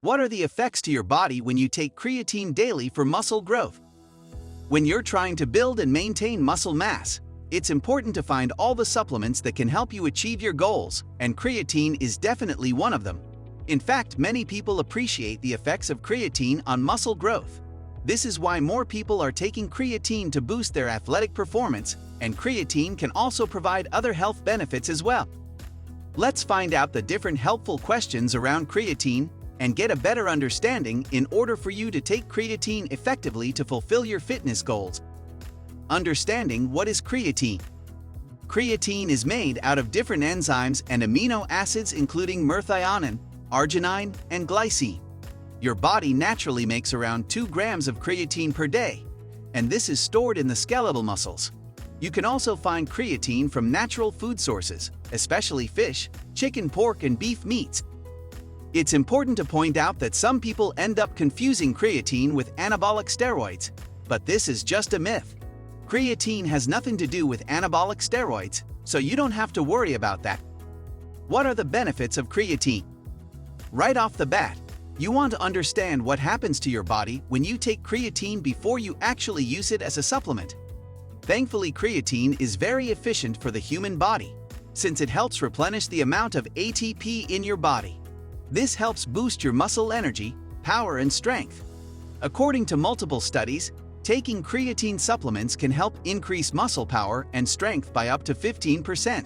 What are the effects to your body when you take creatine daily for muscle growth? When you're trying to build and maintain muscle mass, it's important to find all the supplements that can help you achieve your goals, and creatine is definitely one of them. In fact, many people appreciate the effects of creatine on muscle growth. This is why more people are taking creatine to boost their athletic performance, and creatine can also provide other health benefits as well. Let's find out the different helpful questions around creatine and get a better understanding in order for you to take creatine effectively to fulfill your fitness goals. Understanding what is creatine. Creatine is made out of different enzymes and amino acids including methionine, arginine, and glycine. Your body naturally makes around 2 grams of creatine per day, and this is stored in the skeletal muscles. You can also find creatine from natural food sources, especially fish, chicken, pork, and beef meats. It's important to point out that some people end up confusing creatine with anabolic steroids, but this is just a myth. Creatine has nothing to do with anabolic steroids, so you don't have to worry about that. What are the benefits of creatine? Right off the bat, you want to understand what happens to your body when you take creatine before you actually use it as a supplement. Thankfully, creatine is very efficient for the human body, since it helps replenish the amount of ATP in your body. This helps boost your muscle energy, power, and strength. According to multiple studies, taking creatine supplements can help increase muscle power and strength by up to 15%.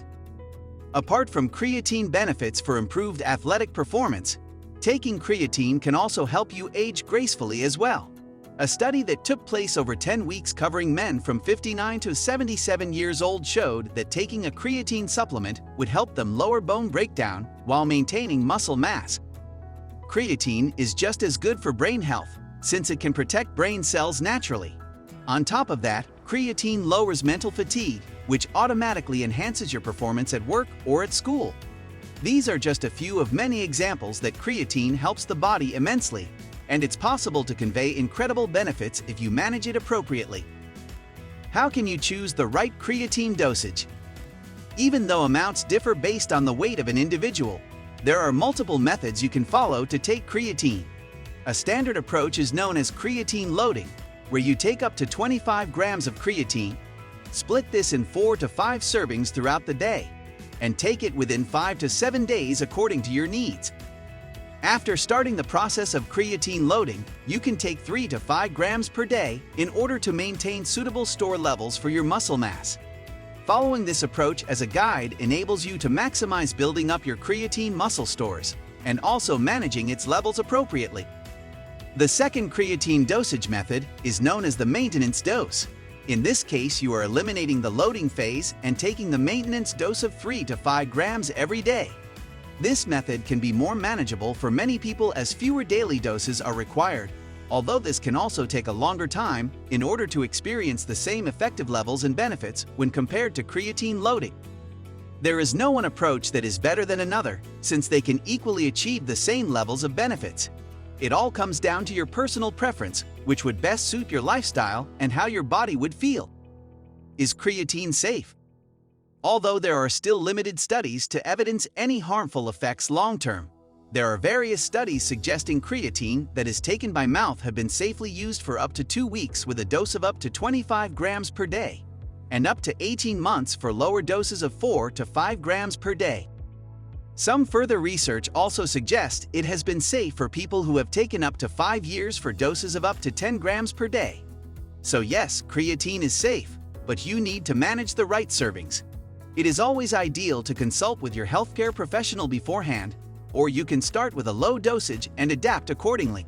Apart from creatine benefits for improved athletic performance, taking creatine can also help you age gracefully as well. A study that took place over 10 weeks covering men from 59 to 77 years old showed that taking a creatine supplement would help them lower bone breakdown while maintaining muscle mass. Creatine is just as good for brain health, since it can protect brain cells naturally. On top of that, creatine lowers mental fatigue, which automatically enhances your performance at work or at school. These are just a few of many examples that creatine helps the body immensely, and it's possible to convey incredible benefits if you manage it appropriately. How can you choose the right creatine dosage? Even though amounts differ based on the weight of an individual, there are multiple methods you can follow to take creatine. A standard approach is known as creatine loading, where you take up to 25 grams of creatine, split this in 4 to 5 servings throughout the day, and take it within 5 to 7 days according to your needs. After starting the process of creatine loading, you can take 3 to 5 grams per day in order to maintain suitable store levels for your muscle mass. Following this approach as a guide enables you to maximize building up your creatine muscle stores and also managing its levels appropriately. The second creatine dosage method is known as the maintenance dose. In this case, you are eliminating the loading phase and taking the maintenance dose of 3 to 5 grams every day. This method can be more manageable for many people as fewer daily doses are required, although this can also take a longer time in order to experience the same effective levels and benefits when compared to creatine loading. There is no one approach that is better than another, since they can equally achieve the same levels of benefits. It all comes down to your personal preference, which would best suit your lifestyle and how your body would feel. Is creatine safe? Although there are still limited studies to evidence any harmful effects long-term, there are various studies suggesting creatine that is taken by mouth have been safely used for up to 2 weeks with a dose of up to 25 grams per day, and up to 18 months for lower doses of 4 to 5 grams per day. Some further research also suggests it has been safe for people who have taken up to 5 years for doses of up to 10 grams per day. So yes, creatine is safe, but you need to manage the right servings. It is always ideal to consult with your healthcare professional beforehand, or you can start with a low dosage and adapt accordingly.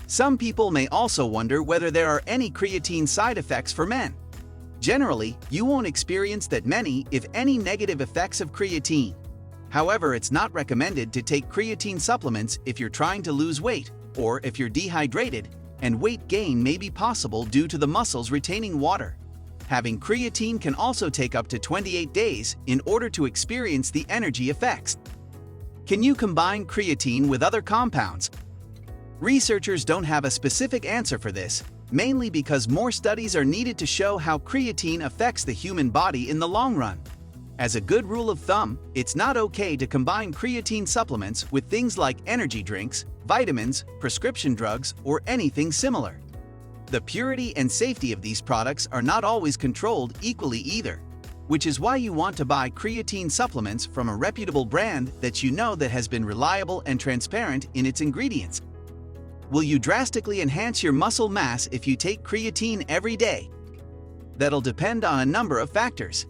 Some people may also wonder whether there are any creatine side effects for men. Generally, you won't experience that many, if any, negative effects of creatine. However, it's not recommended to take creatine supplements if you're trying to lose weight, or if you're dehydrated, and weight gain may be possible due to the muscles retaining water. Having creatine can also take up to 28 days in order to experience the energy effects. Can you combine creatine with other compounds? Researchers don't have a specific answer for this, mainly because more studies are needed to show how creatine affects the human body in the long run. As a good rule of thumb, it's not okay to combine creatine supplements with things like energy drinks, vitamins, prescription drugs, or anything similar. The purity and safety of these products are not always controlled equally either, which is why you want to buy creatine supplements from a reputable brand that you know that has been reliable and transparent in its ingredients. Will you drastically enhance your muscle mass if you take creatine every day? That'll depend on a number of factors.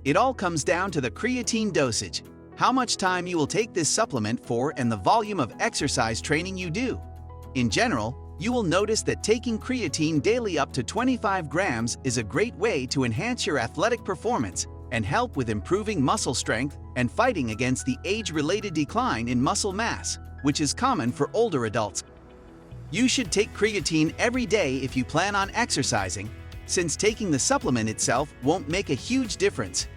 It all comes down to the creatine dosage, how much time you will take this supplement for, and the volume of exercise training you do. In general, you will notice that taking creatine daily up to 25 grams is a great way to enhance your athletic performance and help with improving muscle strength and fighting against the age-related decline in muscle mass, which is common for older adults. You should take creatine every day if you plan on exercising, since taking the supplement itself won't make a huge difference.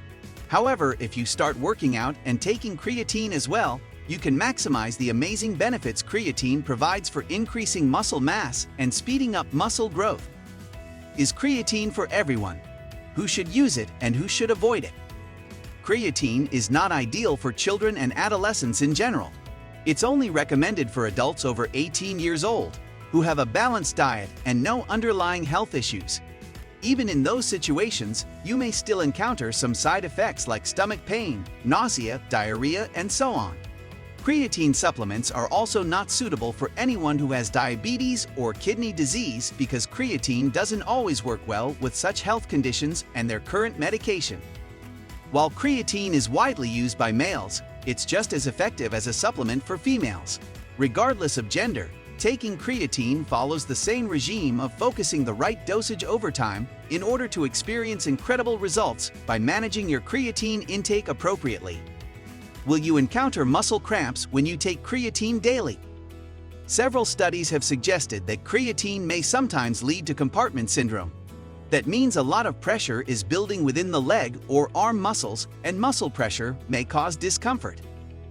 However, if you start working out and taking creatine as well, you can maximize the amazing benefits creatine provides for increasing muscle mass and speeding up muscle growth. Is creatine for everyone? Who should use it and who should avoid it? Creatine is not ideal for children and adolescents in general. It's only recommended for adults over 18 years old, who have a balanced diet and no underlying health issues. Even in those situations, you may still encounter some side effects like stomach pain, nausea, diarrhea, and so on. Creatine supplements are also not suitable for anyone who has diabetes or kidney disease because creatine doesn't always work well with such health conditions and their current medication. While creatine is widely used by males, it's just as effective as a supplement for females. Regardless of gender, taking creatine follows the same regime of focusing the right dosage over time in order to experience incredible results by managing your creatine intake appropriately. Will you encounter muscle cramps when you take creatine daily? Several studies have suggested that creatine may sometimes lead to compartment syndrome. That means a lot of pressure is building within the leg or arm muscles, and muscle pressure may cause discomfort.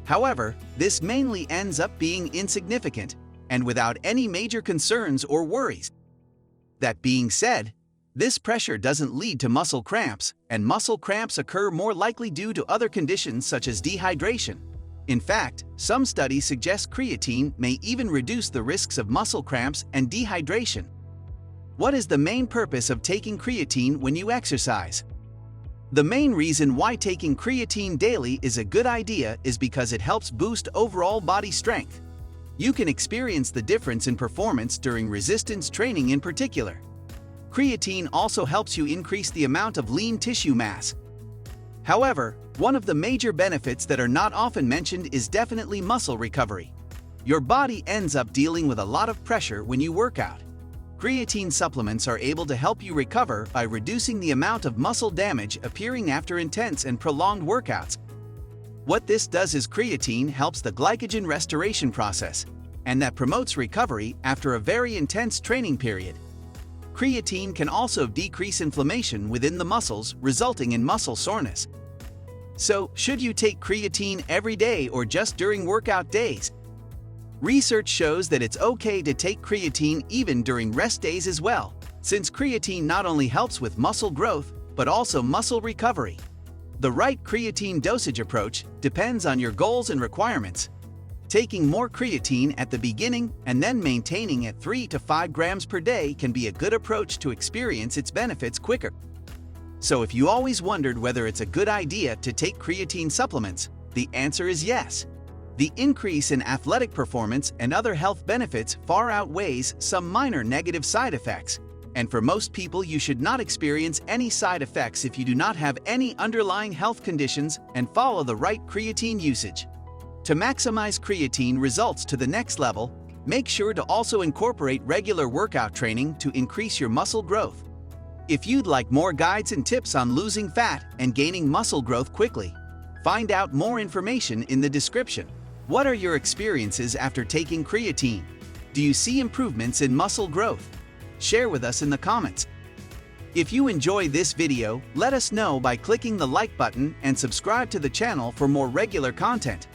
However, this mainly ends up being insignificant and without any major concerns or worries. That being said, this pressure doesn't lead to muscle cramps, and muscle cramps occur more likely due to other conditions such as dehydration. In fact, some studies suggest creatine may even reduce the risks of muscle cramps and dehydration. What is the main purpose of taking creatine when you exercise? The main reason why taking creatine daily is a good idea is because it helps boost overall body strength. You can experience the difference in performance during resistance training in particular. Creatine also helps you increase the amount of lean tissue mass. However, one of the major benefits that are not often mentioned is definitely muscle recovery. Your body ends up dealing with a lot of pressure when you work out. Creatine supplements are able to help you recover by reducing the amount of muscle damage appearing after intense and prolonged workouts. What this does is creatine helps the glycogen restoration process, and that promotes recovery after a very intense training period. Creatine can also decrease inflammation within the muscles, resulting in muscle soreness. So, should you take creatine every day or just during workout days? Research shows that it's okay to take creatine even during rest days as well, since creatine not only helps with muscle growth, but also muscle recovery. The right creatine dosage approach depends on your goals and requirements. Taking more creatine at the beginning and then maintaining at 3 to 5 grams per day can be a good approach to experience its benefits quicker. So if you always wondered whether it's a good idea to take creatine supplements, the answer is yes. The increase in athletic performance and other health benefits far outweighs some minor negative side effects. And for most people, you should not experience any side effects if you do not have any underlying health conditions and follow the right creatine usage. To maximize creatine results to the next level, make sure to also incorporate regular workout training to increase your muscle growth. If you'd like more guides and tips on losing fat and gaining muscle growth quickly, find out more information in the description. What are your experiences after taking creatine? Do you see improvements in muscle growth? Share with us in the comments. If you enjoy this video, let us know by clicking the like button and subscribe to the channel for more regular content.